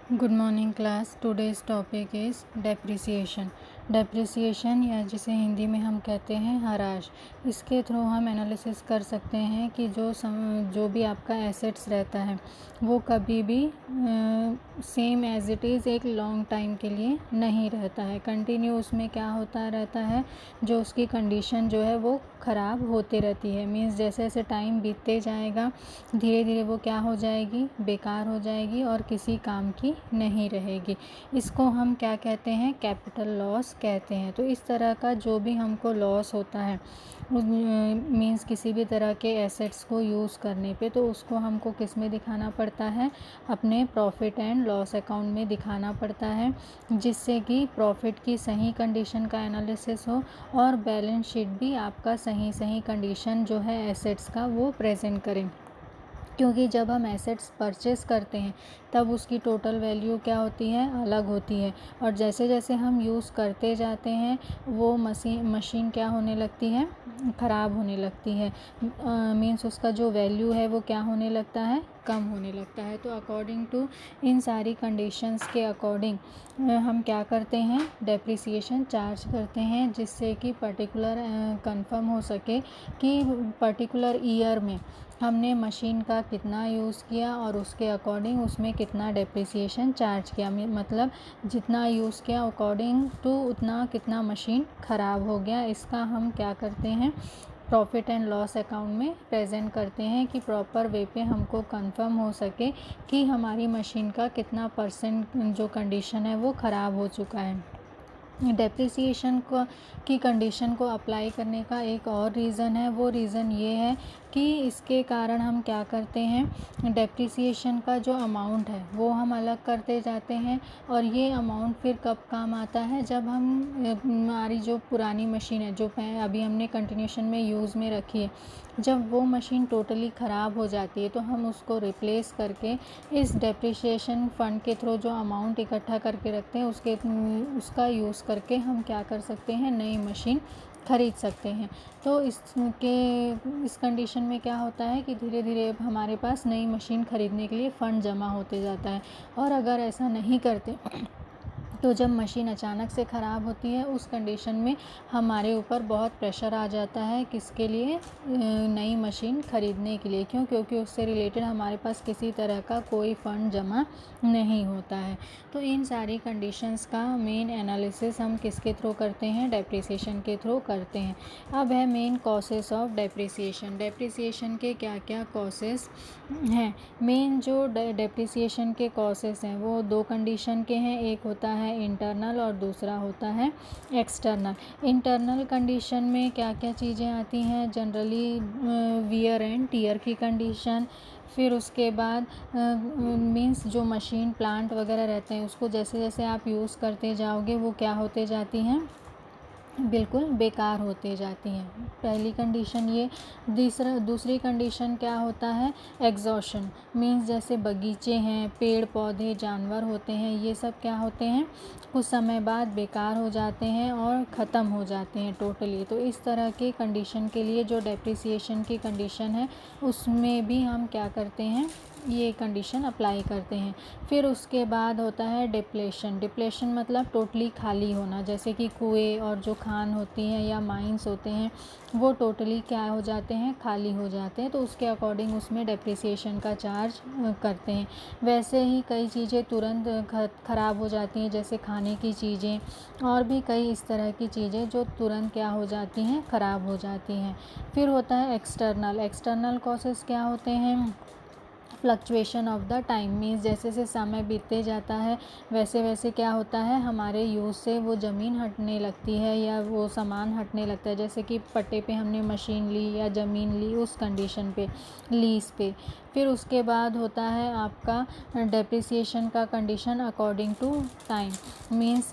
Good morning class. Today's topic is depreciation. Depreciation या जिसे हिंदी में हम कहते हैं हराश, इसके थ्रू हम एनालिसिस कर सकते हैं कि जो भी आपका एसेट्स रहता है वो कभी भी सेम एज इट इज़ एक लॉन्ग टाइम के लिए नहीं रहता है। कंटिन्यू उसमें क्या होता रहता है, जो उसकी कंडीशन जो है वो ख़राब होती रहती है। मीन्स जैसे जैसे टाइम बीतते जाएगा धीरे धीरे वो क्या हो जाएगी, बेकार हो जाएगी और किसी काम की नहीं रहेगी। इसको हम क्या कहते हैं, कैपिटल लॉस कहते हैं। तो इस तरह का जो भी हमको लॉस होता है मीन्स किसी भी तरह के एसेट्स को यूज़ करने पे, तो उसको हमको किस में दिखाना पड़ता है, अपने प्रॉफिट एंड लॉस अकाउंट में दिखाना पड़ता है, जिससे कि प्रॉफिट की सही कंडीशन का एनालिसिस हो और बैलेंस शीट भी आपका सही कंडीशन जो है एसेट्स का वो प्रेजेंट करें। क्योंकि जब हम एसेट्स परचेस करते हैं तब उसकी टोटल वैल्यू क्या होती है, अलग होती है, और जैसे जैसे हम यूज़ करते जाते हैं वो मशीन क्या होने लगती है, ख़राब होने लगती है। मीन्स उसका जो वैल्यू है वो क्या होने लगता है, कम होने लगता है। तो अकॉर्डिंग टू इन सारी कंडीशंस के अकॉर्डिंग हम क्या करते हैं, डेप्रिसिएशन चार्ज करते हैं, जिससे कि पर्टिकुलर कंफर्म हो सके कि पर्टिकुलर ईयर में हमने मशीन का कितना यूज़ किया और उसके अकॉर्डिंग उसमें कितना डेप्रिसिएशन चार्ज किया। मतलब जितना यूज़ किया अकॉर्डिंग टू उतना कितना मशीन ख़राब हो गया। इसका हम क्या करते हैं, प्रॉफिट एंड लॉस अकाउंट में प्रेजेंट करते हैं कि प्रॉपर वे पे हमको कंफर्म हो सके कि हमारी मशीन का कितना परसेंट जो कंडीशन है वो ख़राब हो चुका है। डेप्रिसिएशन को की कंडीशन को अप्लाई करने का एक और रीज़न है, वो रीज़न ये है कि इसके कारण हम क्या करते हैं, डेप्रिसिएशन का जो अमाउंट है वो हम अलग करते जाते हैं। और ये अमाउंट फिर कब काम आता है, जब हम हमारी जो पुरानी मशीन है जो अभी हमने कंटिन्यूशन में यूज़ में रखी है, जब वो मशीन टोटली ख़राब हो जाती है तो हम उसको रिप्लेस करके इस डेप्रिसिएशन फ़ंड के थ्रू जो अमाउंट इकट्ठा करके रखते हैं उसका यूज़ करके हम क्या कर सकते हैं, नई मशीन ख़रीद सकते हैं। तो इस कंडीशन में क्या होता है कि धीरे धीरे अब हमारे पास नई मशीन ख़रीदने के लिए फ़ंड जमा होते जाता है। और अगर ऐसा नहीं करते तो जब मशीन अचानक से ख़राब होती है उस कंडीशन में हमारे ऊपर बहुत प्रेशर आ जाता है, किसके लिए, नई मशीन ख़रीदने के लिए। क्यों? क्योंकि उससे रिलेटेड हमारे पास किसी तरह का कोई फ़ंड जमा नहीं होता है। तो इन सारी कंडीशंस का मेन एनालिसिस हम किसके थ्रू करते हैं, डेप्रिसिएशन के थ्रू करते हैं। अब है main causes of depreciation. Depreciation के क्या क्या कॉसेस हैं। मेन जो डेप्रिसिएशन के कॉसेस हैं वो दो कंडीशन के हैं, एक होता है इंटरनल और दूसरा होता है एक्सटर्नल। इंटरनल कंडीशन में क्या क्या चीज़ें आती हैं, जनरली वियर एंड टीयर की कंडीशन, फिर उसके बाद मीन्स जो मशीन प्लांट वगैरह रहते हैं उसको जैसे जैसे आप यूज़ करते जाओगे वो क्या होते जाती हैं, बिल्कुल बेकार होते जाती हैं। पहली कंडीशन ये। दूसरी कंडीशन क्या होता है, एग्जॉशन। मीन्स जैसे बगीचे हैं, पेड़ पौधे जानवर होते हैं, ये सब क्या होते हैं, कुछ समय बाद बेकार हो जाते हैं और ख़त्म हो जाते हैं टोटली। तो इस तरह के कंडीशन के लिए जो डेप्रिसिएशन की कंडीशन है उसमें भी हम क्या करते हैं, ये कंडीशन अप्लाई करते हैं। फिर उसके बाद होता है डिप्लेशन। डिप्लेशन मतलब टोटली खाली होना, जैसे कि कुएं और जो खान होती हैं या माइंस होते हैं वो टोटली क्या हो जाते हैं, खाली हो जाते हैं। तो उसके अकॉर्डिंग उसमें डेप्रिसिएशन का चार्ज करते हैं। वैसे ही कई चीज़ें तुरंत ख़राब हो जाती हैं, जैसे खाने की चीज़ें और भी कई इस तरह की चीज़ें जो तुरंत क्या हो जाती हैं, ख़राब हो जाती हैं। फिर होता है एक्सटर्नल। एक्सटर्नल कॉसेस क्या होते हैं, fluctuation of the time. Means जैसे जैसे समय बीतते जाता है वैसे वैसे क्या होता है, हमारे यूज़ से वो ज़मीन हटने लगती है या वो सामान हटने लगता है। जैसे कि पट्टे पे हमने मशीन ली या ज़मीन ली उस कंडीशन पे, लीज़ पे। फिर उसके बाद होता है आपका डेप्रिसिएशन का condition according to time. Means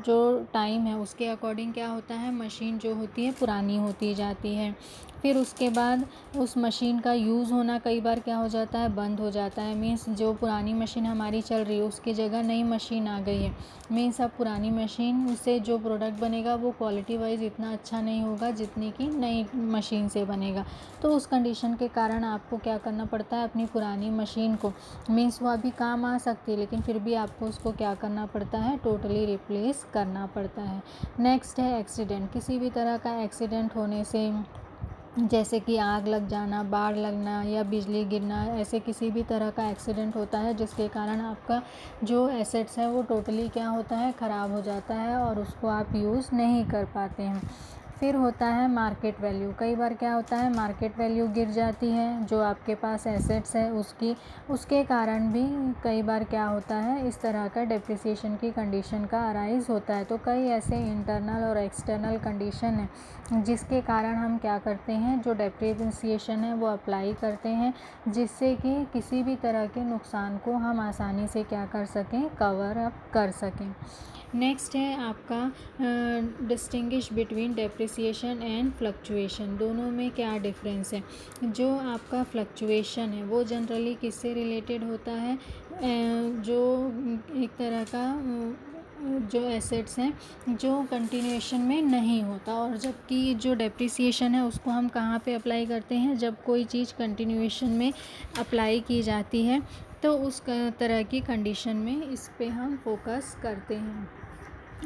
जो टाइम है उसके अकॉर्डिंग क्या होता है, मशीन जो होती है पुरानी होती जाती है। फिर उसके बाद उस मशीन का यूज़ होना कई बार क्या हो जाता है, बंद हो जाता है। मीन्स जो पुरानी मशीन हमारी चल रही है उसकी जगह नई मशीन आ गई है। मीन्स अब पुरानी मशीन से जो प्रोडक्ट बनेगा वो क्वालिटी वाइज इतना अच्छा नहीं होगा जितनी कि नई मशीन से बनेगा। तो उस कंडीशन के कारण आपको क्या करना पड़ता है, अपनी पुरानी मशीन को, मीन्स वो अभी काम आ सकती है लेकिन फिर भी आपको उसको क्या करना पड़ता है, टोटली रिप्लेस करना पड़ता है। नेक्स्ट है एक्सीडेंट। किसी भी तरह का एक्सीडेंट होने से, जैसे कि आग लग जाना, बाढ़ लगना या बिजली गिरना, ऐसे किसी भी तरह का एक्सीडेंट होता है जिसके कारण आपका जो एसेट्स है वो टोटली क्या होता है, ख़राब हो जाता है और उसको आप यूज़ नहीं कर पाते हैं। फिर होता है मार्केट वैल्यू। कई बार क्या होता है, मार्केट वैल्यू गिर जाती है जो आपके पास एसेट्स है उसकी, उसके कारण भी कई बार क्या होता है, इस तरह का डेप्रिसिएशन की कंडीशन का अराइज होता है। तो कई ऐसे इंटरनल और एक्सटर्नल कंडीशन है जिसके कारण हम क्या करते हैं, जो डेप्रिसिएशन है वो अप्लाई करते हैं, जिससे कि किसी भी तरह के नुकसान को हम आसानी से क्या कर सकें, कवर अप कर सकें। नेक्स्ट है आपका distinguish between depreciation and fluctuation. दोनों में क्या डिफरेंस है। जो आपका फ्लक्चुएशन है वो जनरली किससे रिलेटेड होता है, जो एक तरह का जो एसेट्स हैं जो कंटिन्यूएशन में नहीं होता, और जबकि जो डेप्रिसिएशन है उसको हम कहाँ पे अप्लाई करते हैं, जब कोई चीज़ कंटिन्यूएशन में अप्लाई की जाती है तो उस तरह की कंडीशन में इस पे हम फोकस करते हैं।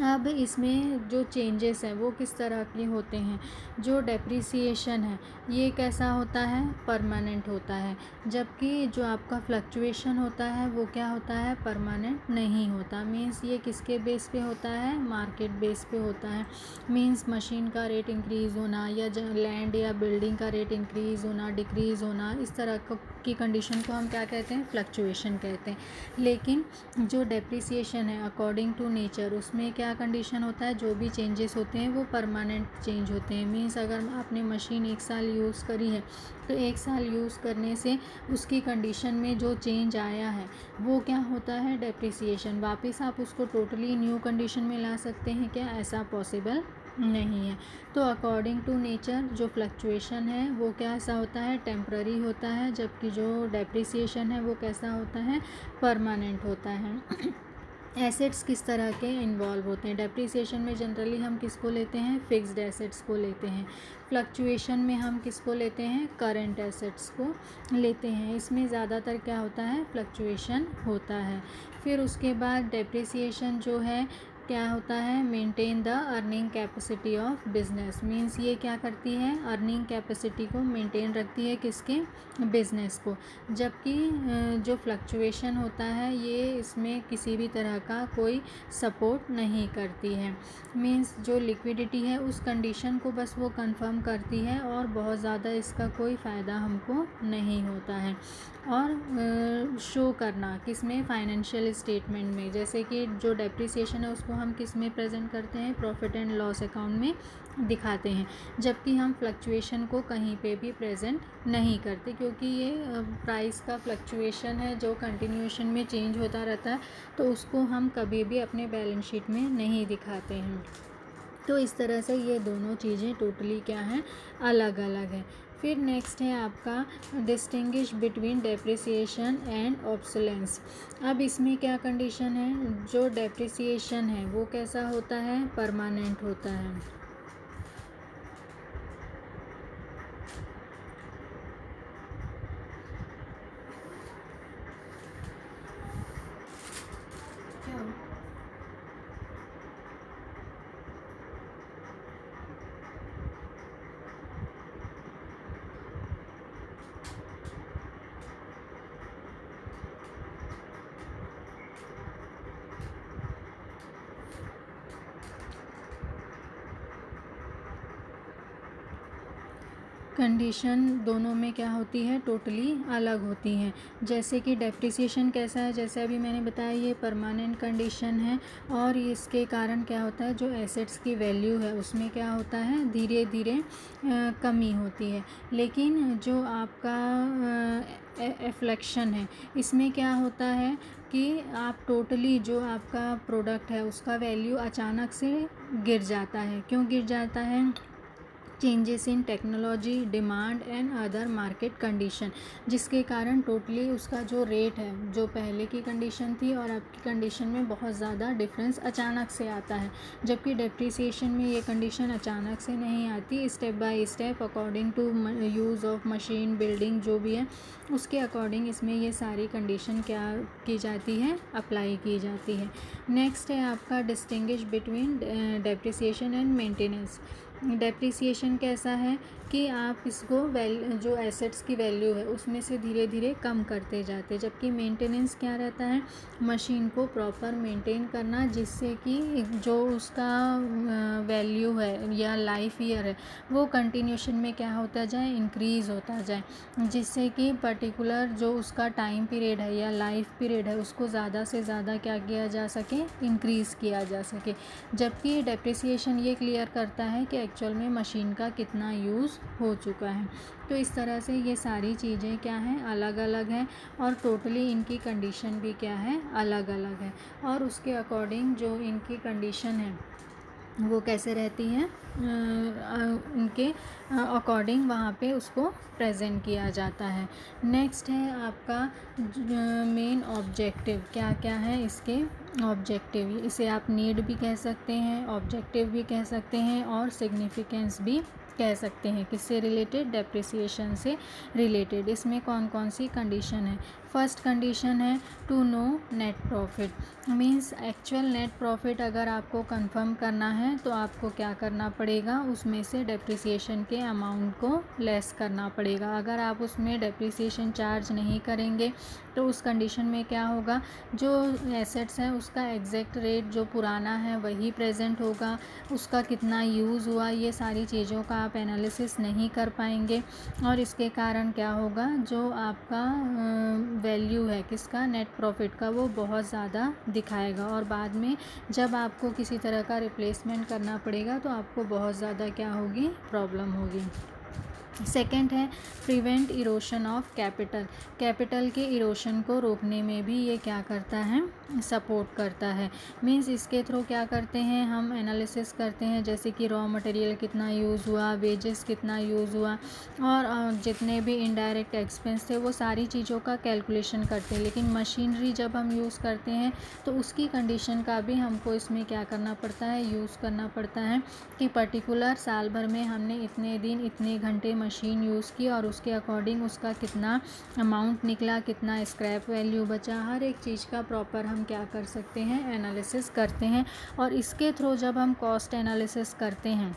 अब इसमें जो चेंजेस हैं वो किस तरह के होते हैं। जो डेप्रिसिएशन है ये कैसा होता है, परमानेंट होता है, जबकि जो आपका फ्लक्चुएशन होता है वो क्या होता है, परमानेंट नहीं होता। मीन्स ये किसके बेस पे होता है, मार्केट बेस पे होता है। मीन्स मशीन का रेट इंक्रीज़ होना या लैंड या बिल्डिंग का रेट इंक्रीज़ होना, डिक्रीज़ होना, इस तरह की कंडीशन को हम क्या कहते हैं, फ्लक्चुएशन कहते हैं। लेकिन जो डेप्रिसिएशन है अकॉर्डिंग टू नेचर, उसमें क्या कंडीशन होता है, जो भी चेंजेस होते हैं वो परमानेंट चेंज होते हैं। मीन्स अगर आपने मशीन 1 साल यूज़ करी है तो 1 साल यूज़ करने से उसकी कंडीशन में जो चेंज आया है वो क्या होता है, डेप्रिसिएशन। वापस आप उसको टोटली न्यू कंडीशन में ला सकते हैं क्या, ऐसा पॉसिबल नहीं है। तो अकॉर्डिंग टू नेचर जो फ्लक्चुएशन है वो कैसा होता है, टेम्प्ररी होता है, जबकि जो डेप्रिसिएशन है वो कैसा होता है, परमानेंट होता है। एसेट्स किस तरह के इन्वॉल्व होते हैं। डेप्रिसिएशन में जनरली हम किसको लेते हैं, फिक्स्ड एसेट्स को लेते हैं। फ्लक्चुएशन में हम किसको लेते हैं, करंट एसेट्स को लेते हैं। इसमें ज़्यादातर क्या होता है, फ्लक्चुएशन होता है। फिर उसके बाद डेप्रिसिएशन जो है क्या होता है, maintain the earning capacity of business. Means ये क्या करती है, अर्निंग कैपेसिटी को मेंटेन रखती है, किसके, बिजनेस को। जबकि जो फ्लक्चुएशन होता है ये इसमें किसी भी तरह का कोई सपोर्ट नहीं करती है। मींस जो लिक्विडिटी है उस कंडीशन को बस वो कंफर्म करती है और बहुत ज़्यादा इसका कोई फ़ायदा हमको नहीं होता है। और शो करना किस में, फाइनेंशियल स्टेटमेंट में। जैसे कि जो डेप्रिसिएशन है उसको हम किस में प्रेजेंट करते हैं, प्रॉफिट एंड लॉस अकाउंट में दिखाते हैं, जबकि हम फ्लक्चुएशन को कहीं पे भी प्रेजेंट नहीं करते, क्योंकि ये प्राइस का फ्लक्चुएशन है जो कंटिन्यूएशन में चेंज होता रहता है, तो उसको हम कभी भी अपने बैलेंस शीट में नहीं दिखाते हैं। तो इस तरह से ये दोनों चीज़ें टोटली क्या हैं, अलग अलग हैं। फिर नेक्स्ट है आपका distinguish between depreciation and obsolescence. अब इसमें क्या कंडीशन है, जो डेप्रिसिएशन है वो कैसा होता है, परमानेंट होता है। कंडीशन दोनों में क्या होती है, टोटली अलग होती हैं। जैसे कि डेप्रिसिएशन कैसा है, जैसे अभी मैंने बताया ये परमानेंट कंडीशन है, और इसके कारण क्या होता है, जो एसेट्स की वैल्यू है उसमें क्या होता है, धीरे धीरे कमी होती है। लेकिन जो आपका एफ्लेक्शन है इसमें क्या होता है कि आप टोटली जो आपका प्रोडक्ट है उसका वैल्यू अचानक से गिर जाता है। क्यों गिर जाता है, changes in technology, demand and other market condition, जिसके कारण टोटली उसका जो रेट है, जो पहले की कंडीशन थी और अब की कंडीशन में बहुत ज़्यादा डिफरेंस अचानक से आता है। जबकि डेप्रिसिएशन में ये कंडीशन अचानक से नहीं आती, step by step according to use of machine, building जो भी है उसके अकॉर्डिंग इसमें ये सारी कंडीशन क्या की जाती है, अप्लाई की जाती है। नेक्स्ट है आपका distinguish between depreciation and maintenance. Depreciation कैसा है कि आप इसको जो एसेट्स की वैल्यू है उसमें से धीरे धीरे कम करते जाते, जबकि मेंटेनेंस क्या रहता है, मशीन को प्रॉपर मेंटेन करना, जिससे कि जो उसका वैल्यू है या लाइफ ईयर है वो कंटिन्यूशन में क्या होता जाए, इंक्रीज़ होता जाए, जिससे कि पर्टिकुलर जो उसका टाइम पीरियड है या लाइफ पीरियड है उसको ज़्यादा से ज़्यादा क्या किया जा सके, इंक्रीज़ किया जा सके। जबकि डेप्रिसिएशन ये क्लियर करता है कि एक्चुअल में मशीन का कितना यूज़ हो चुका है। तो इस तरह से ये सारी चीज़ें क्या हैं, अलग अलग हैं और टोटली इनकी कंडीशन भी क्या है, अलग अलग है। और उसके अकॉर्डिंग जो इनकी कंडीशन है वो कैसे रहती हैं, उनके अकॉर्डिंग वहाँ पे उसको प्रेजेंट किया जाता है। नेक्स्ट है आपका मेन ऑब्जेक्टिव, क्या क्या है इसके ऑब्जेक्टिव। इसे आप नीड भी कह सकते हैं, ऑब्जेक्टिव भी कह सकते हैं और सिग्निफिकेंस भी कह सकते हैं। किससे रिलेटेड, डेप्रिसिएशन से रिलेटेड। इसमें कौन कौन सी कंडीशन है। फर्स्ट कंडीशन है to know net profit, means actual net profit अगर आपको कंफर्म करना है तो आपको क्या करना पड़ेगा, उसमें से डेप्रिसिएशन के अमाउंट को लेस करना पड़ेगा। अगर आप उसमें डेप्रिसिएशन चार्ज नहीं करेंगे तो उस कंडीशन में क्या होगा, जो एसेट्स हैं उसका एग्जैक्ट रेट जो पुराना है वही प्रेजेंट होगा, उसका कितना यूज़ हुआ ये सारी चीज़ों का आप एनालिसिस नहीं कर पाएंगे और इसके कारण क्या होगा, जो आपका वैल्यू है किसका, नेट प्रॉफिट का, वो बहुत ज़्यादा दिखाएगा और बाद में जब आपको किसी तरह का रिप्लेसमेंट करना पड़ेगा तो आपको बहुत ज़्यादा क्या होगी, प्रॉब्लम होगी। सेकेंड है prevent erosion of capital, capital के इरोशन को रोकने में भी ये क्या करता है, सपोर्ट करता है। मींस इसके थ्रू क्या करते हैं, हम एनालिसिस करते हैं जैसे कि रॉ मटेरियल कितना यूज़ हुआ, वेजेस कितना यूज़ हुआ और जितने भी इनडायरेक्ट एक्सपेंस थे वो सारी चीज़ों का कैलकुलेशन करते हैं। लेकिन मशीनरी जब हम यूज़ करते हैं तो उसकी कंडीशन का भी हमको इसमें क्या करना पड़ता है, यूज़ करना पड़ता है कि पर्टिकुलर साल भर में हमने इतने दिन इतने घंटे मशीन यूज़ की और उसके अकॉर्डिंग उसका कितना अमाउंट निकला, कितना स्क्रैप वैल्यू बचा, हर एक चीज़ का प्रॉपर हम क्या कर सकते हैं, एनालिसिस करते हैं। और इसके थ्रू जब हम कॉस्ट एनालिसिस करते हैं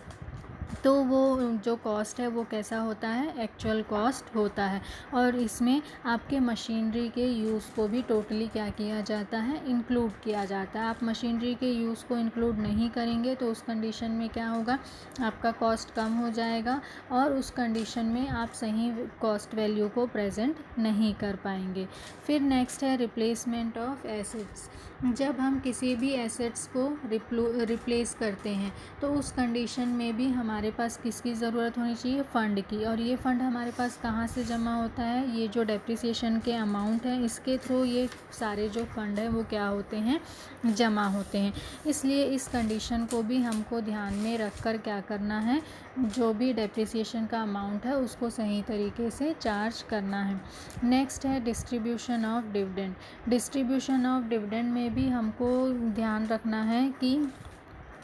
तो वो जो कॉस्ट है वो कैसा होता है, एक्चुअल कॉस्ट होता है। और इसमें आपके मशीनरी के यूज़ को भी टोटली क्या किया जाता है, इंक्लूड किया जाता है। आप मशीनरी के यूज़ को इंक्लूड नहीं करेंगे तो उस कंडीशन में क्या होगा, आपका कॉस्ट कम हो जाएगा और उस कंडीशन में आप सही कॉस्ट वैल्यू को प्रेजेंट नहीं कर पाएंगे। फिर नेक्स्ट है रिप्लेसमेंट ऑफ एसेट्स। जब हम किसी भी एसेट्स को रिप्लेस करते हैं तो उस कंडीशन में भी हमारे पास किसकी ज़रूरत होनी चाहिए, फ़ंड की। और ये फ़ंड हमारे पास कहाँ से जमा होता है, ये जो डेप्रिसिएशन के अमाउंट है इसके थ्रू ये सारे जो फ़ंड है वो क्या होते हैं, जमा होते हैं। इसलिए इस कंडीशन को भी हमको ध्यान में रख कर क्या करना है, जो भी डेप्रिसिएशन का अमाउंट है उसको सही तरीके से चार्ज करना है। नेक्स्ट है distribution of dividend. Distribution of dividend में भी हमको ध्यान रखना है कि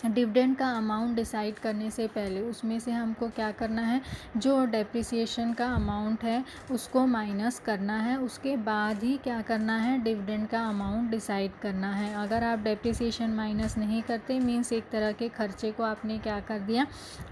डिविडेंड का अमाउंट डिसाइड करने से पहले उसमें से हमको क्या करना है, जो डेप्रिसिएशन का अमाउंट है उसको माइनस करना है, उसके बाद ही क्या करना है, डिविडेंड का अमाउंट डिसाइड करना है। अगर आप डेप्रिसिएशन माइनस नहीं करते मीन्स एक तरह के खर्चे को आपने क्या कर दिया,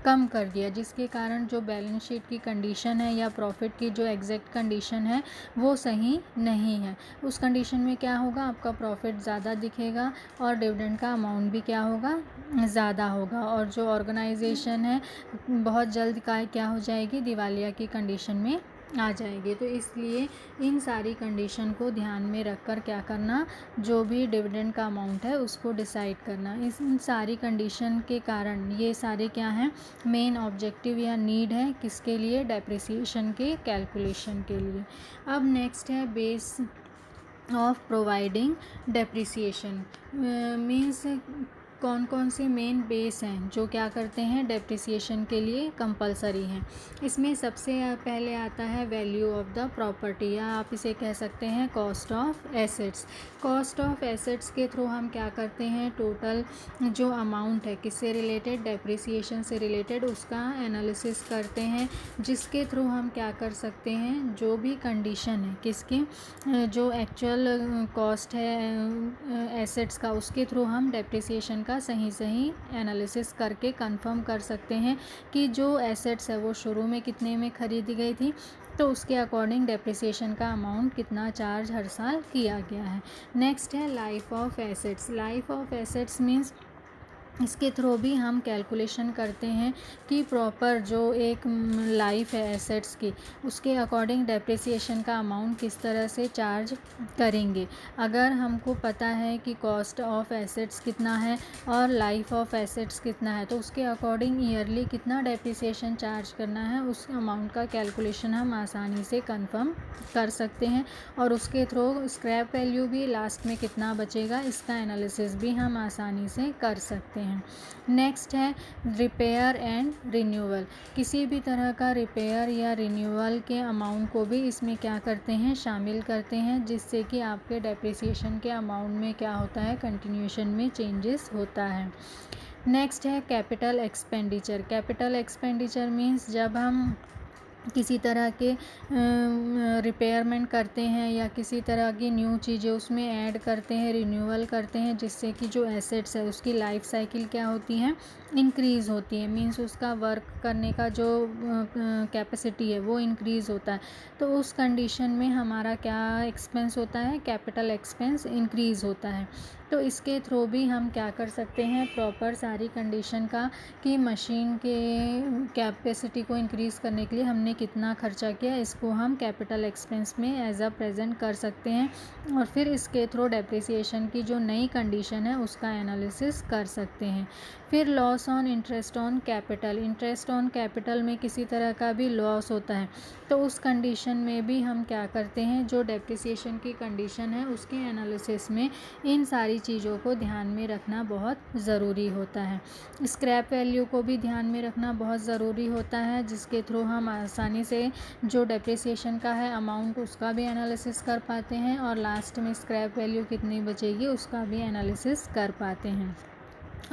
कम कर दिया, जिसके कारण जो बैलेंस शीट की कंडीशन है या प्रॉफिट की जो एग्जैक्ट कंडीशन है वो सही नहीं है। उस कंडीशन में क्या होगा, आपका प्रॉफिट ज़्यादा दिखेगा और डिविडेंड का अमाउंट भी क्या होगा, ज़्यादा होगा और जो ऑर्गेनाइजेशन है बहुत जल्द का क्या हो जाएगी, दिवालिया की कंडीशन में आ जाएगी। तो इसलिए इन सारी कंडीशन को ध्यान में रखकर क्या करना, जो भी डिविडेंड का अमाउंट है उसको डिसाइड करना। इन सारी कंडीशन के कारण ये सारे क्या हैं, मेन ऑब्जेक्टिव या नीड है किसके लिए, डेप्रिसिएशन के कैलकुलेशन के लिए। अब नेक्स्ट है base of providing depreciation. Means कौन कौन से मेन बेस हैं जो क्या करते हैं डेप्रिसिएशन के लिए कंपलसरी हैं। इसमें सबसे पहले आता है वैल्यू ऑफ द प्रॉपर्टी, या आप इसे कह सकते हैं cost of assets. Cost of assets के थ्रू हम क्या करते हैं, टोटल जो अमाउंट है किससे रिलेटेड, डेप्रिसिएशन से रिलेटेड, उसका एनालिसिस करते हैं, जिसके थ्रू हम क्या कर सकते हैं, जो भी कंडीशन है किसकी, जो एक्चुअल कॉस्ट है एसेट्स का, उसके थ्रू हम डेप्रिसिएशन का सही सही एनालिसिस करके कंफर्म कर सकते हैं कि जो एसेट्स है वो शुरू में कितने में ख़रीदी गई थी, तो उसके अकॉर्डिंग डेप्रिसिएशन का अमाउंट कितना चार्ज हर साल किया गया है। नेक्स्ट है life of assets. Life of assets means इसके थ्रू भी हम कैलकुलेशन करते हैं कि प्रॉपर जो एक लाइफ है एसेट्स की, उसके अकॉर्डिंग डेप्रिसिएशन का अमाउंट किस तरह से चार्ज करेंगे। अगर हमको पता है कि कॉस्ट ऑफ एसेट्स कितना है और लाइफ ऑफ एसेट्स कितना है, तो उसके अकॉर्डिंग ईयरली कितना डेप्रिसिएशन चार्ज करना है, उस अमाउंट का कैलकुलेशन हम आसानी से कंफर्म कर सकते हैं। और उसके थ्रू स्क्रैप वैल्यू भी लास्ट में कितना बचेगा, इसका एनालिसिस भी हम आसानी से कर सकते हैं। नेक्स्ट है रिपेयर एंड रिन्यूअल। किसी भी तरह का रिपेयर या रिन्यूअल के अमाउंट को भी इसमें क्या करते हैं, शामिल करते हैं, जिससे कि आपके डेप्रिसिएशन के अमाउंट में क्या होता है, कंटिन्यूएशन में चेंजेस होता है। नेक्स्ट है capital expenditure. Capital expenditure means जब हम किसी तरह के रिपेयरमेंट करते हैं या किसी तरह की न्यू चीज़ें उसमें ऐड करते हैं, रिन्यूअल करते हैं, जिससे कि जो एसेट्स है उसकी लाइफ साइकिल क्या होती है, इंक्रीज़ होती है। मींस उसका वर्क करने का जो कैपेसिटी है वो इंक्रीज़ होता है। तो उस कंडीशन में हमारा क्या एक्सपेंस होता है, कैपिटल एक्सपेंस इंक्रीज़ होता है। तो इसके थ्रू भी हम क्या कर सकते हैं, प्रॉपर सारी कंडीशन का कि मशीन के कैपेसिटी को इंक्रीज़ करने के लिए हमने कितना खर्चा किया, इसको हम कैपिटल एक्सपेंस में एज अ प्रेजेंट कर सकते हैं। और फिर इसके थ्रू डेप्रिसिएशन की जो नई कंडीशन है उसका एनालिसिस कर सकते हैं। फिर loss on interest on capital. Interest on capital में किसी तरह का भी लॉस होता है, तो उस कंडीशन में भी हम क्या करते हैं, जो डेप्रिसिएशन की कंडीशन है उसके एनालिसिस में इन सारी चीज़ों को ध्यान में रखना बहुत ज़रूरी होता है। स्क्रैप वैल्यू को भी ध्यान में रखना बहुत ज़रूरी होता है, जिसके थ्रू हम आसानी से जो डेप्रिसिएशन का है अमाउंट उसका भी एनालिसिस कर पाते हैं, और लास्ट में स्क्रैप वैल्यू कितनी बचेगी उसका भी एनालिसिस कर पाते हैं।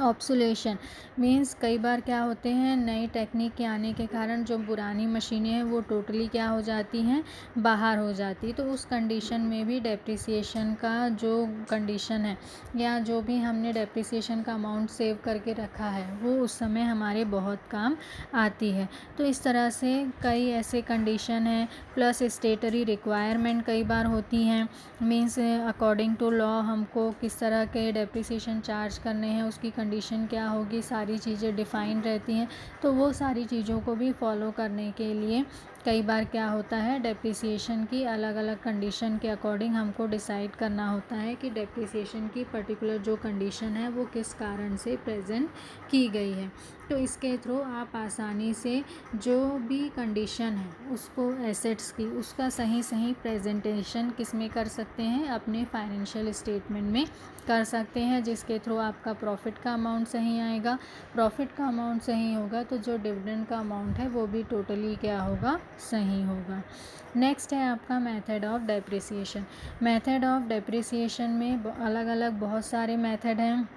ऑब्सोलेशन मीन्स कई बार क्या होते हैं, नई टेक्निक के आने के कारण जो पुरानी मशीनें हैं वो टोटली क्या हो जाती हैं, बाहर हो जाती। तो उस कंडीशन में भी डेप्रिसिएशन का जो कंडीशन है या जो भी हमने डेप्रिसिएशन का अमाउंट सेव करके रखा है वो उस समय हमारे बहुत काम आती है। तो इस तरह से कई ऐसे कंडीशन हैं, प्लस स्टेटरी रिक्वायरमेंट कई बार होती हैं। मीन्स अकॉर्डिंग टू लॉ हमको किस तरह के डेप्रिसिएशन चार्ज करने हैं, उसकी कंडीशन क्या होगी, सारी चीज़ें डिफ़ाइन रहती हैं। तो वो सारी चीज़ों को भी फॉलो करने के लिए कई बार क्या होता है, डेप्रिसिएशन की अलग अलग कंडीशन के अकॉर्डिंग हमको डिसाइड करना होता है कि डेप्रिसिएशन की पर्टिकुलर जो कंडीशन है वो किस कारण से प्रेजेंट की गई है। तो इसके थ्रू आप आसानी से जो भी कंडीशन है उसको एसेट्स की, उसका सही सही प्रेजेंटेशन किस में कर सकते हैं, अपने फाइनेंशियल स्टेटमेंट में कर सकते हैं, जिसके थ्रू आपका प्रॉफिट का अमाउंट सही आएगा। प्रॉफिट का अमाउंट सही होगा तो जो डिविडेंड का अमाउंट है वो भी टोटली क्या होगा, सही होगा। नेक्स्ट है आपका method of depreciation. Method of depreciation में अलग अलग बहुत सारे मेथड हैं।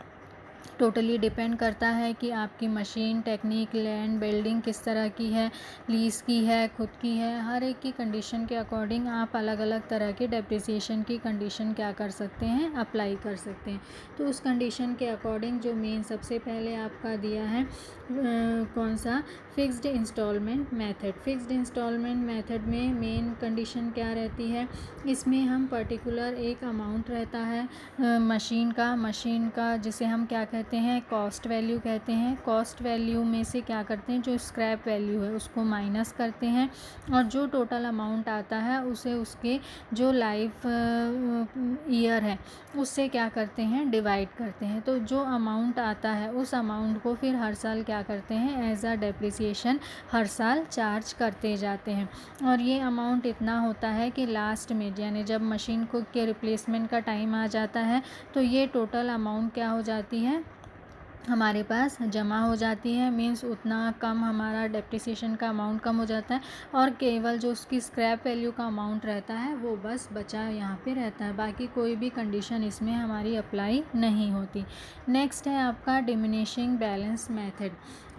टोटली डिपेंड करता है कि आपकी मशीन, टेक्निक, लैंड, बिल्डिंग किस तरह की है, लीज़ की है, खुद की है, हर एक की कंडीशन के अकॉर्डिंग आप अलग अलग तरह के डेप्रिसिएशन की कंडीशन क्या कर सकते हैं, अप्लाई कर सकते हैं। तो उस कंडीशन के अकॉर्डिंग जो मेन सबसे पहले आपका दिया है कौन सा, fixed instalment method. Fixed instalment method में मेन कंडीशन क्या रहती है, इसमें हम पर्टिकुलर एक अमाउंट रहता है मशीन का जिसे हम क्या कहते हैं, कॉस्ट वैल्यू कहते हैं। कॉस्ट वैल्यू में से क्या करते हैं, जो स्क्रैप वैल्यू है उसको माइनस करते हैं, और जो टोटल अमाउंट आता है उसे उसके जो लाइफ ईयर है उससे क्या करते हैं, डिवाइड करते हैं। तो जो अमाउंट आता है उस अमाउंट को फिर हर साल क्या करते हैं, एज अ डेप्रिसिएशन हर साल चार्ज करते जाते हैं। और ये अमाउंट इतना होता है कि लास्ट में यानी जब मशीन को के रिप्लेसमेंट का टाइम आ जाता है तो ये टोटल अमाउंट क्या हो जाती है, हमारे पास जमा हो जाती है। मीन्स उतना कम हमारा डेप्रिसिएशन का अमाउंट कम हो जाता है और केवल जो उसकी स्क्रैप वैल्यू का अमाउंट रहता है वो बस बचा यहाँ पे रहता है। बाकी कोई भी कंडीशन इसमें हमारी अप्लाई नहीं होती। नेक्स्ट है आपका diminishing balance method.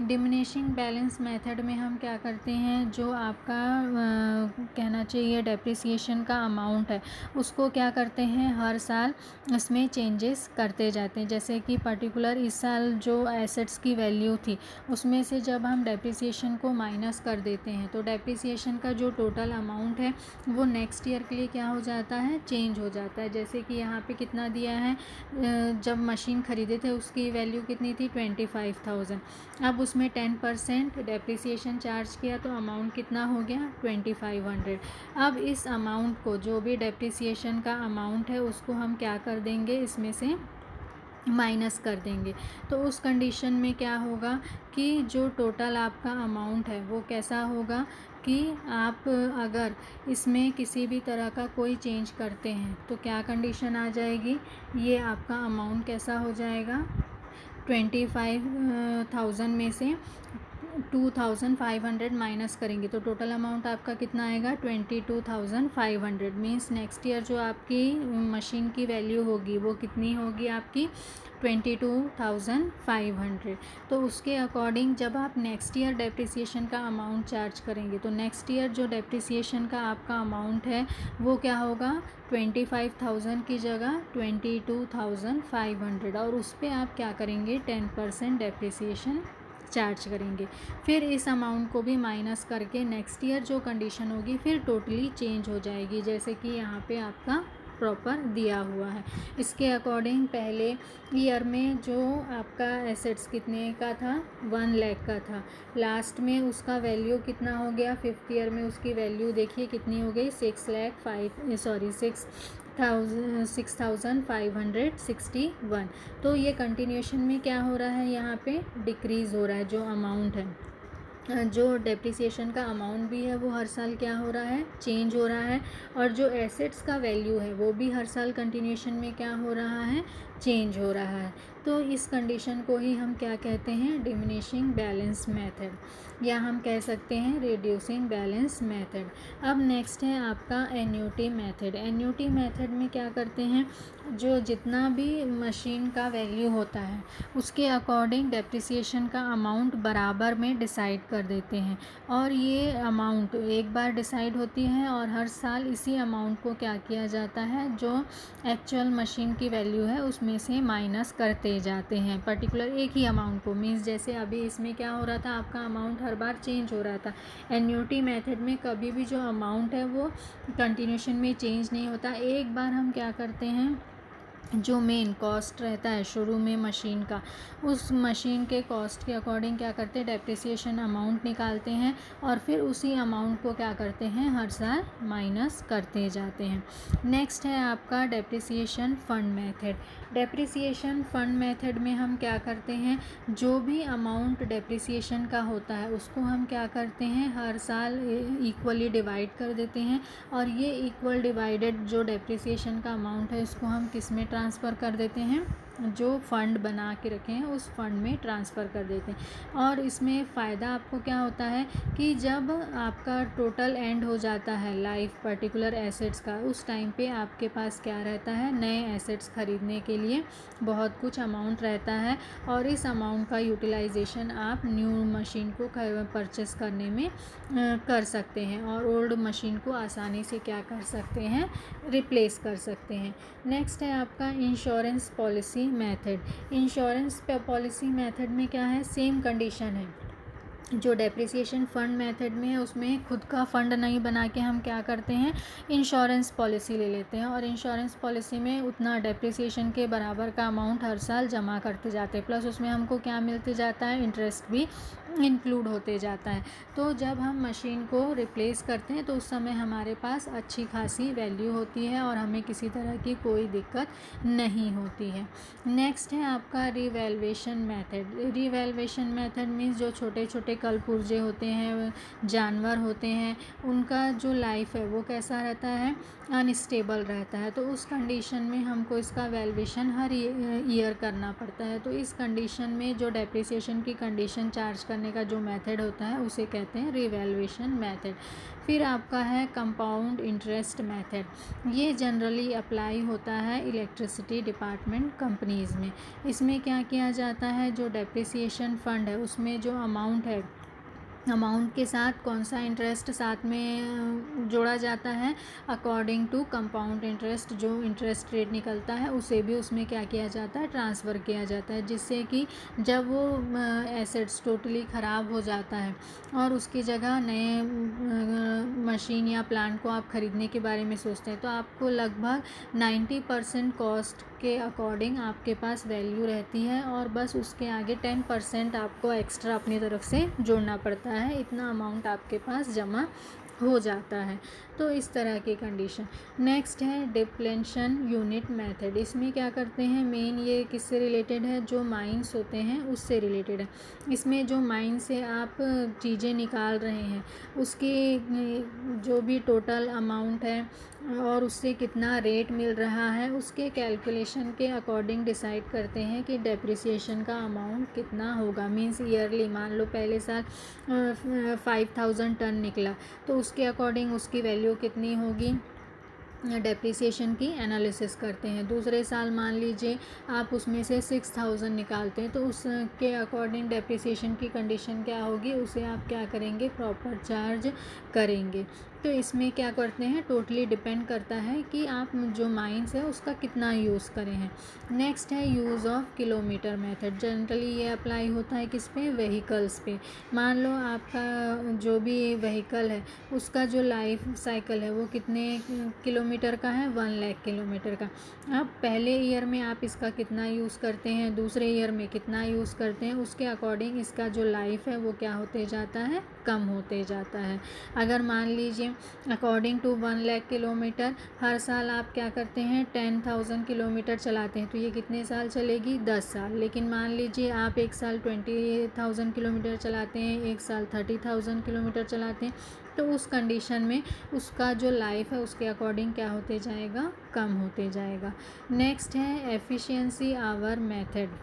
Diminishing balance method में हम क्या करते हैं, जो आपका कहना चाहिए डेप्रिसिएशन का अमाउंट है उसको क्या करते हैं, हर साल इसमें चेंजेस करते जाते हैं। जैसे कि पर्टिकुलर इस साल जो एसेट्स की वैल्यू थी उसमें से जब हम डेप्रिसिएशन को माइनस कर देते हैं तो डेप्रिसिएशन का जो टोटल अमाउंट है वो नेक्स्ट ईयर के लिए क्या हो जाता है, चेंज हो जाता है। जैसे कि यहाँ पे कितना दिया है, जब मशीन ख़रीदे थे उसकी वैल्यू कितनी थी, 25,000। अब उसमें 10% डेप्रिसिएशन चार्ज किया तो अमाउंट कितना हो गया, 2500। अब इस अमाउंट को, जो भी डेप्रिसिएशन का अमाउंट है उसको हम क्या कर देंगे, इसमें से माइनस कर देंगे। तो उस कंडीशन में क्या होगा कि जो टोटल आपका अमाउंट है वो कैसा होगा कि आप अगर इसमें किसी भी तरह का कोई चेंज करते हैं तो क्या कंडीशन आ जाएगी, ये आपका अमाउंट कैसा हो जाएगा, 25,000 में से 2,500 माइनस करेंगे तो टोटल अमाउंट आपका कितना आएगा, 22,500। मीन्स नेक्स्ट ईयर जो आपकी मशीन की वैल्यू होगी वो कितनी होगी आपकी, 22,500। तो उसके अकॉर्डिंग जब आप नेक्स्ट ईयर डेप्रिसिएशन का अमाउंट चार्ज करेंगे तो नेक्स्ट ईयर जो डेप्रिसिएशन का आपका अमाउंट है वो क्या होगा, 25,000 की जगह 22,500, और उस पर आप क्या करेंगे, 10% डेप्रिसिएशन चार्ज करेंगे। फिर इस अमाउंट को भी माइनस करके नेक्स्ट ईयर जो कंडीशन होगी फिर टोटली चेंज हो जाएगी, जैसे कि यहाँ पे आपका प्रॉपर दिया हुआ है। इसके अकॉर्डिंग पहले ईयर में जो आपका एसेट्स कितने का था, 1 लाख का था, लास्ट में उसका वैल्यू कितना हो गया, 5th ईयर में उसकी वैल्यू देखिए कितनी हो गई, 6,561। तो ये कंटिन्यूशन में क्या हो रहा है, यहाँ पे डिक्रीज़ हो रहा है जो अमाउंट है। जो डेप्रिसिएशन का अमाउंट भी है वो हर साल क्या हो रहा है, चेंज हो रहा है, और जो एसेट्स का वैल्यू है वो भी हर साल कंटिन्यूशन में क्या हो रहा है, चेंज हो रहा है। तो इस कंडीशन को ही हम क्या कहते हैं, डिमिनिशिंग बैलेंस मेथड, या हम कह सकते हैं रिड्यूसिंग बैलेंस मेथड। अब नेक्स्ट है आपका एन्युटी मेथड। एन्युटी मेथड में क्या करते हैं, जो जितना भी मशीन का वैल्यू होता है उसके अकॉर्डिंग डेप्रिसिएशन का अमाउंट बराबर में डिसाइड कर देते हैं, और ये अमाउंट एक बार डिसाइड होती है और हर साल इसी अमाउंट को क्या किया जाता है, जो एक्चुअल मशीन की वैल्यू है उसमें से माइनस करते जाते हैं पर्टिकुलर एक ही अमाउंट को। मीन्स जैसे अभी इसमें क्या हो रहा था, आपका अमाउंट हर बार चेंज हो रहा था। एन्युटी मेथड में कभी भी जो अमाउंट है वो कंटिन्यूशन में चेंज नहीं होता। एक बार हम क्या करते हैं, जो मेन कॉस्ट रहता है शुरू में मशीन का, उस मशीन के कॉस्ट के अकॉर्डिंग क्या करते हैं, डेप्रिसिएशन अमाउंट निकालते हैं और फिर उसी अमाउंट को क्या करते हैं, हर साल माइनस करते जाते हैं। नेक्स्ट है आपका depreciation fund method. Depreciation fund method में हम क्या करते हैं, जो भी अमाउंट डेप्रिसिएशन का होता है उसको हम क्या करते हैं, हर साल इक्वली डिवाइड कर देते हैं, और ये इक्वल डिवाइडेड जो डेप्रिसिएशन का अमाउंट है उसको हम किस में ट्रांसफ़र कर देते हैं, जो फंड बना के रखे हैं उस फंड में ट्रांसफ़र कर देते हैं। और इसमें फ़ायदा आपको क्या होता है कि जब आपका टोटल एंड हो जाता है लाइफ पर्टिकुलर एसेट्स का, उस टाइम पे आपके पास क्या रहता है, नए एसेट्स ख़रीदने के लिए बहुत कुछ अमाउंट रहता है, और इस अमाउंट का यूटिलाइजेशन आप न्यू मशीन को परचेस करने में कर सकते हैं, और ओल्ड मशीन को आसानी से क्या कर सकते हैं, रिप्लेस कर सकते हैं। नेक्स्ट है आपका insurance policy method. Insurance policy method में क्या है, सेम कंडीशन है जो डेप्रिसिएशन फ़ंड मेथड में है, उसमें खुद का फ़ंड नहीं बना के हम क्या करते हैं, इंश्योरेंस पॉलिसी ले लेते हैं, और इंश्योरेंस पॉलिसी में उतना डेप्रिसिएशन के बराबर का अमाउंट हर साल जमा करते जाते हैं, प्लस उसमें हमको क्या मिलते जाता है, इंटरेस्ट भी इंक्लूड होते जाता है। तो जब हम मशीन को रिप्लेस करते हैं तो उस समय हमारे पास अच्छी खासी वैल्यू होती है और हमें किसी तरह की कोई दिक्कत नहीं होती है। नेक्स्ट है आपका revaluation method. Revaluation method means जो छोटे छोटे कलपुर्जे होते हैं, जानवर होते हैं, उनका जो लाइफ है वो कैसा रहता है, अनस्टेबल रहता है। तो उस कंडीशन में हमको इसका वैल्यूएशन हर ईयर करना पड़ता है। तो इस कंडीशन में जो डेप्रिसिएशन की कंडीशन चार्ज करने का जो मेथड होता है उसे कहते हैं रिवैल्यूएशन मेथड। फिर आपका है कंपाउंड इंटरेस्ट मेथड। ये जनरली अप्लाई होता है इलेक्ट्रिसिटी डिपार्टमेंट कंपनीज़ में। इसमें क्या किया जाता है, जो डेप्रिसिएशन फ़ंड है उसमें जो अमाउंट है, अमाउंट के साथ कौन सा इंटरेस्ट साथ में जोड़ा जाता है, अकॉर्डिंग टू कंपाउंड इंटरेस्ट जो इंटरेस्ट रेट निकलता है उसे भी उसमें क्या किया जाता है, ट्रांसफ़र किया जाता है। जिससे कि जब वो एसेट्स टोटली ख़राब हो जाता है और उसकी जगह नए मशीन या प्लांट को आप ख़रीदने के बारे में सोचते हैं तो आपको लगभग 90% कॉस्ट के अकॉर्डिंग आपके पास वैल्यू रहती है और बस उसके आगे 10% आपको एक्स्ट्रा अपनी तरफ से जोड़ना पड़ता है। इतना अमाउंट आपके पास जमा हो जाता है। तो इस तरह की कंडीशन। नेक्स्ट है डिप्लेशन यूनिट मेथड। इसमें क्या करते हैं, मेन ये किससे रिलेटेड है, जो माइंस होते हैं उससे रिलेटेड है। इसमें जो माइन से आप चीज़ें निकाल रहे हैं उसकी जो भी टोटल अमाउंट है और उससे कितना रेट मिल रहा है उसके कैलकुलेशन के अकॉर्डिंग डिसाइड करते हैं कि डेप्रिसिएशन का अमाउंट कितना होगा। मींस ईयरली, मान लो पहले साल 5000 टन निकला तो उसके अकॉर्डिंग उसकी वैल्यू कितनी होगी, डेप्रिसिएशन की एनालिसिस करते हैं। दूसरे साल मान लीजिए आप उसमें से 6000 निकालते हैं तो उसके अकॉर्डिंग डेप्रिसिएशन की कंडीशन क्या होगी, उसे आप क्या करेंगे, प्रॉपर चार्ज करेंगे। तो इसमें क्या करते हैं, टोटली डिपेंड करता है कि आप जो माइंस है उसका कितना यूज़ करें हैं। नेक्स्ट है use of kilometre method. Generally ये अप्लाई होता है किस पे, व्हीकल्स पे। मान लो आपका जो भी व्हीकल है उसका जो लाइफ साइकिल है वो कितने किलोमीटर का है, 1 लाख किलोमीटर का। अब पहले ईयर में आप इसका कितना यूज़ करते हैं, दूसरे ईयर में कितना यूज़ करते हैं, उसके अकॉर्डिंग इसका जो लाइफ है वो क्या होते जाता है, कम होते जाता है। अगर मान लीजिए अकॉर्डिंग टू 1 लाख किलोमीटर हर साल आप क्या करते हैं, 10,000 किलोमीटर चलाते हैं तो ये कितने साल चलेगी, 10 साल। लेकिन मान लीजिए आप एक साल 20,000 किलोमीटर चलाते हैं, एक साल 30,000 किलोमीटर चलाते हैं तो उस कंडीशन में उसका जो लाइफ है उसके अकॉर्डिंग क्या होते जाएगा, कम होते जाएगा। नेक्स्ट है एफिशिएंसी आवर मेथड।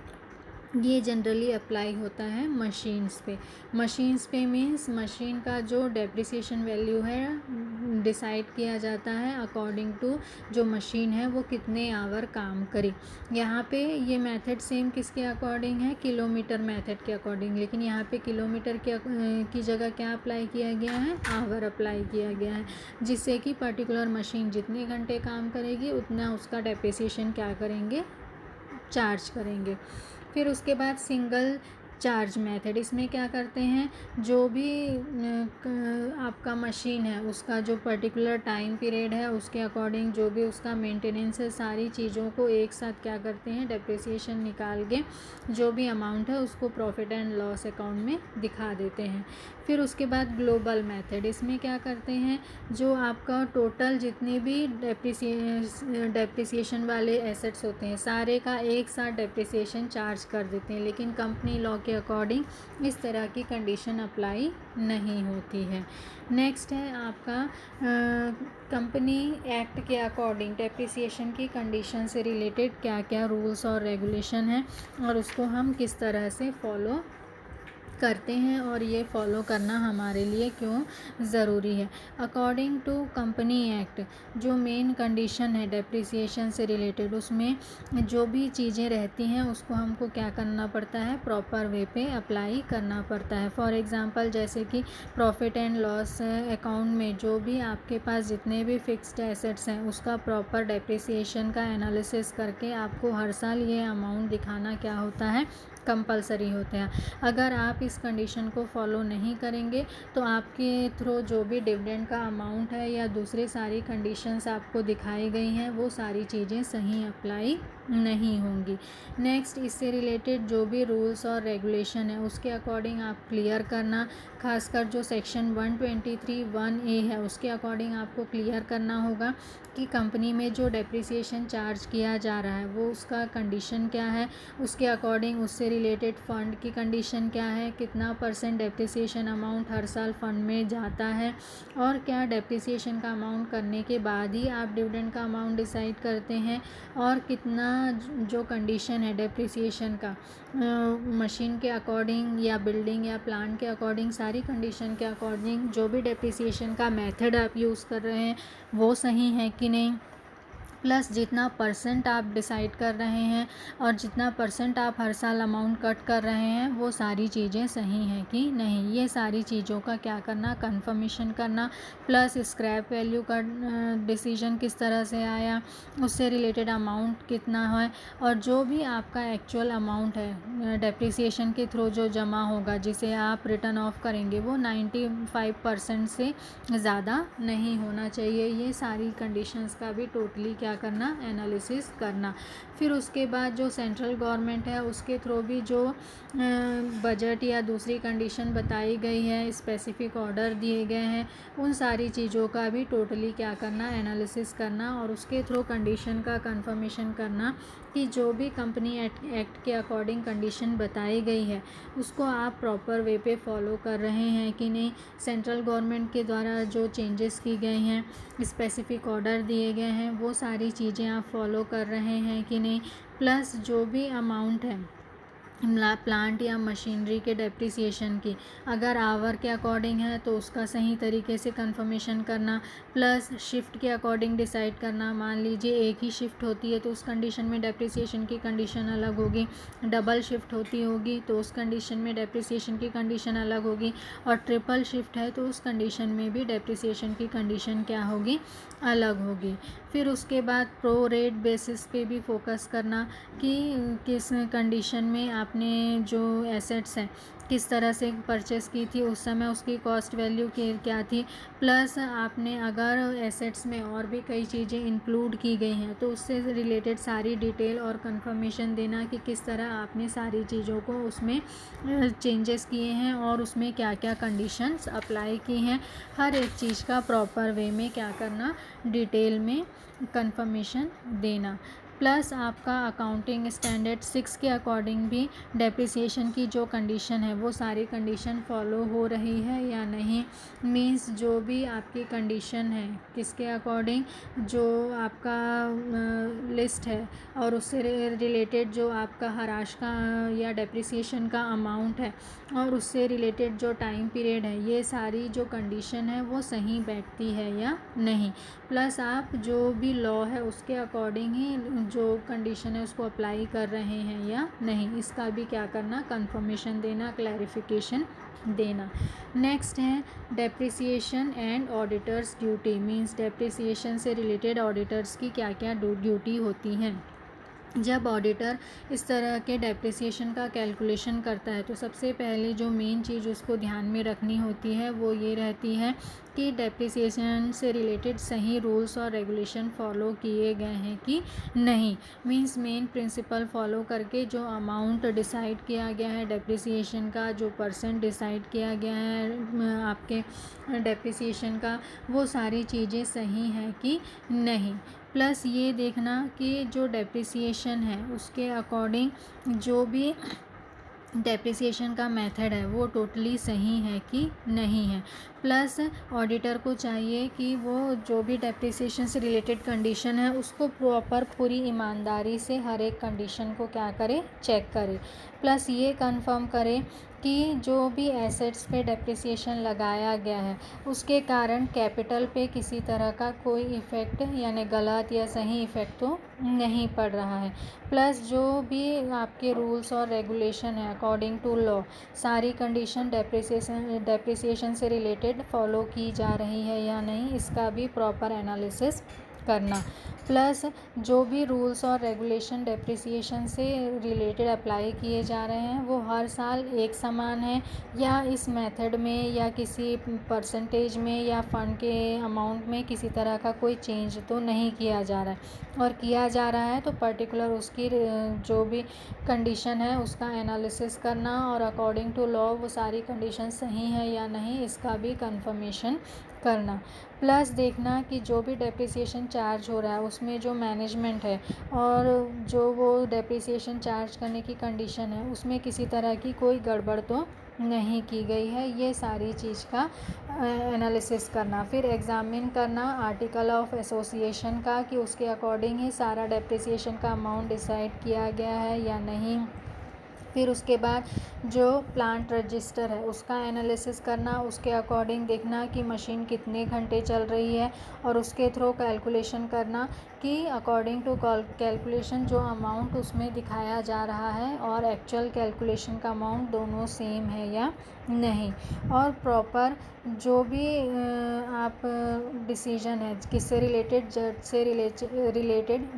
ये जनरली अप्लाई होता है मशीन्स पे। मशीन्स पे मीन्स मशीन का जो डेप्रिसिएशन वैल्यू है डिसाइड किया जाता है अकॉर्डिंग टू जो मशीन है वो कितने आवर काम करे। यहाँ पे ये मेथड सेम किसके अकॉर्डिंग है, किलोमीटर मेथड के अकॉर्डिंग। लेकिन यहाँ पे किलोमीटर की जगह क्या अप्लाई किया गया है, आवर अप्लाई किया गया है। जिससे कि पर्टिकुलर मशीन जितने घंटे काम करेगी उतना उसका डेप्रिसिएशन क्या करेंगे, चार्ज करेंगे। फिर उसके बाद सिंगल चार्ज मेथड। इसमें क्या करते हैं, जो भी आपका मशीन है उसका जो पर्टिकुलर टाइम पीरियड है उसके अकॉर्डिंग जो भी उसका मेंटेनेंस है सारी चीज़ों को एक साथ क्या करते हैं, डेप्रिसिएशन निकाल के जो भी अमाउंट है उसको प्रॉफिट एंड लॉस अकाउंट में दिखा देते हैं। फिर उसके बाद ग्लोबल मेथड। इसमें क्या करते हैं, जो आपका टोटल जितनी भी डेप्रिसिएशन वाले एसेट्स होते हैं सारे का एक साथ डेप्रिसिएशन चार्ज कर देते हैं। लेकिन कंपनी लॉ के अकॉर्डिंग इस तरह की कंडीशन अप्लाई नहीं होती है। नेक्स्ट है आपका कंपनी एक्ट के अकॉर्डिंग डेप्रिसिएशन की कंडीशन से रिलेटेड क्या क्या रूल्स और रेगुलेशन है और उसको हम किस तरह से फॉलो करते हैं और ये फॉलो करना हमारे लिए क्यों ज़रूरी है। अकॉर्डिंग टू कंपनी एक्ट जो मेन कंडीशन है डेप्रिसिएशन से रिलेटेड उसमें जो भी चीज़ें रहती हैं उसको हमको क्या करना पड़ता है, प्रॉपर वे पे अप्लाई करना पड़ता है। फॉर एग्ज़ाम्पल जैसे कि प्रॉफिट एंड लॉस अकाउंट में जो भी आपके पास जितने भी फिक्स्ड एसेट्स हैं उसका प्रॉपर डेप्रिसिएशन का एनालिसिस करके आपको हर साल ये अमाउंट दिखाना क्या होता है, कंपलसरी होते हैं। अगर आप इस कंडीशन को फॉलो नहीं करेंगे तो आपके थ्रू जो भी डिविडेंड का अमाउंट है या दूसरी सारी कंडीशंस आपको दिखाई गई हैं वो सारी चीज़ें सही अप्लाई नहीं होंगी। नेक्स्ट, इससे रिलेटेड जो भी रूल्स और रेगुलेशन है उसके अकॉर्डिंग आप क्लियर करना, खासकर जो सेक्शन 123(1)(a) है उसके अकॉर्डिंग आपको क्लियर करना होगा कि कंपनी में जो डेप्रिसिएशन चार्ज किया जा रहा है वो उसका कंडीशन क्या है, उसके अकॉर्डिंग उससे रिलेटेड फ़ंड की कंडीशन क्या है, कितना % डेप्रिसिएशन अमाउंट हर साल फ़ंड में जाता है, और क्या डेप्रिसिएशन का अमाउंट करने के बाद ही आप डिविडेंड का अमाउंट डिसाइड करते हैं, और कितना जो कंडीशन है डेप्रिसिएशन का मशीन के अकॉर्डिंग या बिल्डिंग या प्लांट के अकॉर्डिंग, सारी कंडीशन के अकॉर्डिंग जो भी डेप्रिसिएशन का मेथड आप यूज़ कर रहे हैं वो सही है कि नहीं, प्लस जितना % आप डिसाइड कर रहे हैं और जितना % आप हर साल अमाउंट कट कर रहे हैं वो सारी चीज़ें सही हैं कि नहीं, ये सारी चीज़ों का क्या करना, कंफर्मेशन करना, प्लस स्क्रैप वैल्यू का डिसीजन किस तरह से आया, उससे रिलेटेड अमाउंट कितना है, और जो भी आपका एक्चुअल अमाउंट है डेप्रिसिएशन के थ्रू जो जमा होगा जिसे आप रिटर्न ऑफ करेंगे वो 95% से ज़्यादा नहीं होना चाहिए। ये सारी कंडीशंस का भी टोटली क्या करना, एनालिसिस करना। फिर उसके बाद जो सेंट्रल गवर्नमेंट है उसके थ्रू भी जो बजट या दूसरी कंडीशन बताई गई है, स्पेसिफिक ऑर्डर दिए गए हैं, उन सारी चीज़ों का भी टोटली क्या करना, एनालिसिस करना, और उसके थ्रू कंडीशन का कंफर्मेशन करना कि जो भी कंपनी एक्ट के अकॉर्डिंग कंडीशन बताई गई है उसको आप प्रॉपर वे पे फॉलो कर रहे हैं कि नहीं, सेंट्रल गवर्नमेंट के द्वारा जो चेंजेस की गई हैं, स्पेसिफिक ऑर्डर दिए गए हैं, वो सारी चीज़ें आप फॉलो कर रहे हैं कि नहीं, प्लस जो भी अमाउंट है प्लांट या मशीनरी के डेप्रिसिएशन की अगर आवर के अकॉर्डिंग है तो उसका सही तरीके से कंफर्मेशन करना, प्लस शिफ्ट के अकॉर्डिंग डिसाइड करना। मान लीजिए एक ही शिफ्ट होती है तो उस कंडीशन में डेप्रिसिएशन की कंडीशन अलग होगी, डबल शिफ्ट होती होगी तो उस कंडीशन में डेप्रिसिएशन की कंडीशन अलग होगी, और ट्रिपल शिफ्ट है तो उस कंडीशन में भी डेप्रिसिएशन की कंडीशन क्या होगी, अलग होगी। फिर उसके बाद प्रो रेट बेसिस पे भी फोकस करना कि किस कंडीशन में आपने जो एसेट्स हैं किस तरह से परचेस की थी, उस समय उसकी कॉस्ट वैल्यू क्या थी, प्लस आपने अगर एसेट्स में और भी कई चीज़ें इंक्लूड की गई हैं तो उससे रिलेटेड सारी डिटेल और कंफर्मेशन देना कि किस तरह आपने सारी चीज़ों को उसमें चेंजेस किए हैं और उसमें क्या क्या कंडीशंस अप्लाई की हैं, हर एक चीज़ का प्रॉपर वे में क्या करना, डिटेल में कंफर्मेशन देना। प्लस आपका अकाउंटिंग स्टैंडर्ड 6 के अकॉर्डिंग भी डेप्रिसिएशन की जो कंडीशन है वो सारी कंडीशन फॉलो हो रही है या नहीं, मींस जो भी आपकी कंडीशन है किसके अकॉर्डिंग, जो आपका लिस्ट है और उससे रिलेटेड जो आपका हराश का या डेप्रिसिएशन का अमाउंट है और उससे रिलेटेड जो टाइम पीरियड है, ये सारी जो कंडीशन है वो सही बैठती है या नहीं, प्लस आप जो भी लॉ है उसके अकॉर्डिंग ही जो कंडीशन है उसको अप्लाई कर रहे हैं या नहीं, इसका भी क्या करना, कंफर्मेशन देना, क्लैरिफिकेशन देना। नेक्स्ट है depreciation and auditors duty, means depreciation से रिलेटेड ऑडिटर्स की क्या क्या ड्यूटी होती हैं। जब ऑडिटर इस तरह के डेप्रिसिएशन का कैलकुलेशन करता है तो सबसे पहले जो मेन चीज़ उसको ध्यान में रखनी होती है वो ये रहती है कि डेप्रिसिएशन से रिलेटेड सही रूल्स और रेगुलेशन फॉलो किए गए हैं कि नहीं, मींस मेन प्रिंसिपल फॉलो करके जो अमाउंट डिसाइड किया गया है डेप्रिसिएशन का, जो % डिसाइड किया गया है आपके डेप्रिसिएशन का, वो सारी चीज़ें सही हैं कि नहीं। प्लस ये देखना कि जो डेप्रिसिएशन है उसके अकॉर्डिंग जो भी डेप्रिसिएशन का मेथड है वो टोटली सही है कि नहीं है। प्लस ऑडिटर को चाहिए कि वो जो भी डेप्रिसिएशन से रिलेटेड कंडीशन है उसको प्रॉपर पूरी ईमानदारी से हर एक कंडीशन को क्या करे, चेक करे, प्लस ये कंफर्म करे कि जो भी एसेट्स पे डेप्रिसिएशन लगाया गया है उसके कारण कैपिटल पे किसी तरह का कोई इफ़ेक्ट यानी गलत या सही इफ़ेक्ट तो नहीं पड़ रहा है। प्लस जो भी आपके रूल्स और रेगुलेशन है अकॉर्डिंग टू लॉ, सारी कंडीशन डेप्रिसिएशन से रिलेटेड फॉलो की जा रही है या नहीं, इसका भी प्रॉपर एनालिसिस करना। प्लस जो भी रूल्स और रेगुलेशन डेप्रिसिएशन से रिलेटेड अप्लाई किए जा रहे हैं वो हर साल एक समान है, या इस मेथड में या किसी परसेंटेज में या फ़ंड के अमाउंट में किसी तरह का कोई चेंज तो नहीं किया जा रहा है। और किया जा रहा है तो पर्टिकुलर उसकी जो भी कंडीशन है उसका एनालिसिस करना और अकॉर्डिंग टू लॉ वो सारी कंडीशन सही है या नहीं इसका भी कंफर्मेशन करना। प्लस देखना कि जो भी डेप्रिसिएशन चार्ज हो रहा है उसमें जो मैनेजमेंट है और जो वो डेप्रिसिएशन चार्ज करने की कंडीशन है उसमें किसी तरह की कोई गड़बड़ तो नहीं की गई है, ये सारी चीज़ का एनालिसिस करना। फिर एग्ज़ामिन करना आर्टिकल ऑफ एसोसिएशन का कि उसके अकॉर्डिंग ही सारा डेप्रिसिएशन का अमाउंट डिसाइड किया गया है या नहीं। फिर उसके बाद जो प्लांट रजिस्टर है उसका एनालिसिस करना, उसके अकॉर्डिंग देखना कि मशीन कितने घंटे चल रही है और उसके थ्रू कैलकुलेशन करना कि अकॉर्डिंग टू कैलकुलेशन जो अमाउंट उसमें दिखाया जा रहा है और एक्चुअल कैलकुलेशन का अमाउंट दोनों सेम है या नहीं। और प्रॉपर जो भी आप डिसीजन है किससे रिलेटेड, जज से रिलेटेड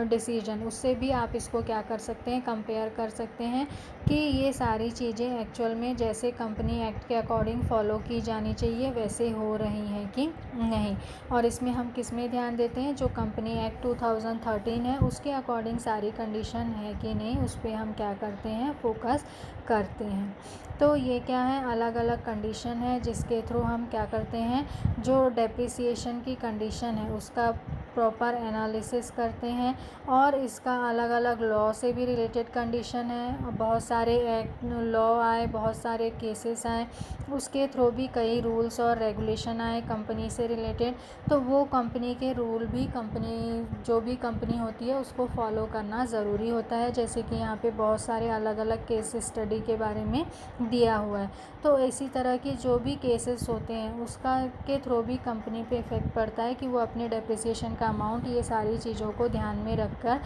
डिसीजन, उससे भी आप इसको क्या कर सकते हैं, कंपेयर कर सकते हैं कि ये सारी चीज़ें एक्चुअल में जैसे कंपनी एक्ट के अकॉर्डिंग फॉलो की जानी चाहिए वैसे हो रही हैं कि नहीं। और इसमें हम किस में ध्यान देते हैं, जो कंपनी एक्ट 2013 है उसके अकॉर्डिंग सारी कंडीशन है कि नहीं उस पर हम क्या करते हैं, फोकस करते हैं। तो ये क्या है, अलग अलग कंडीशन है जिसके थ्रू हम क्या करते हैं, जो डेप्रिसिएशन की कंडीशन है उसका प्रॉपर एनालिसिस करते हैं। और इसका अलग अलग लॉ से भी रिलेटेड कंडीशन है, बहुत सारे एक्ट लॉ आए, बहुत सारे केसेस आए, उसके थ्रू भी कई रूल्स और रेगुलेशन आए कंपनी से रिलेटेड। तो वो कंपनी के रूल भी कंपनी जो भी कंपनी होती है उसको फॉलो करना ज़रूरी होता है, जैसे कि यहाँ पे बहुत सारे अलग अलग केस स्टडी के बारे में दिया हुआ है। तो इसी तरह की जो भी केसेस होते हैं उसका के थ्रू भी कंपनी पे इफ़ेक्ट पड़ता है कि वो अपने डेप्रिसिएशन का अमाउंट ये सारी चीज़ों को ध्यान में रखकर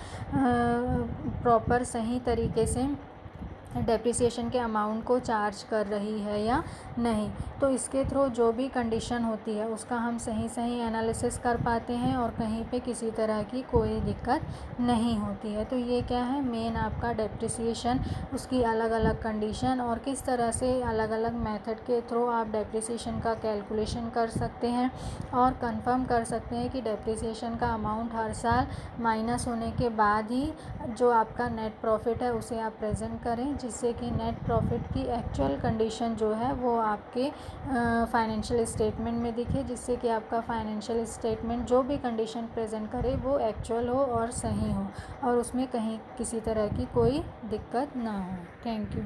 प्रॉपर सही तरीके से डेप्रिसिएशन के अमाउंट को चार्ज कर रही है या नहीं। तो इसके थ्रू जो भी कंडीशन होती है उसका हम सही एनालिसिस कर पाते हैं और कहीं पे किसी तरह की कोई दिक्कत नहीं होती है। तो ये क्या है, मेन आपका डेप्रिसिएशन, उसकी अलग अलग कंडीशन और किस तरह से अलग अलग मेथड के थ्रू आप डेप्रिसिएशन का कैलकुलेशन कर सकते हैं और कंफर्म कर सकते हैं कि डेप्रिसिएशन का अमाउंट हर साल माइनस होने के बाद ही जो आपका नेट प्रॉफिट है उसे आप प्रेजेंट करें, जिससे कि नेट प्रॉफिट की एक्चुअल कंडीशन जो है वो आपके फाइनेंशियल स्टेटमेंट में दिखे, जिससे कि आपका फाइनेंशियल स्टेटमेंट जो भी कंडीशन प्रेजेंट करे वो एक्चुअल हो और सही हो और उसमें कहीं किसी तरह की कोई दिक्कत ना हो। Thank you.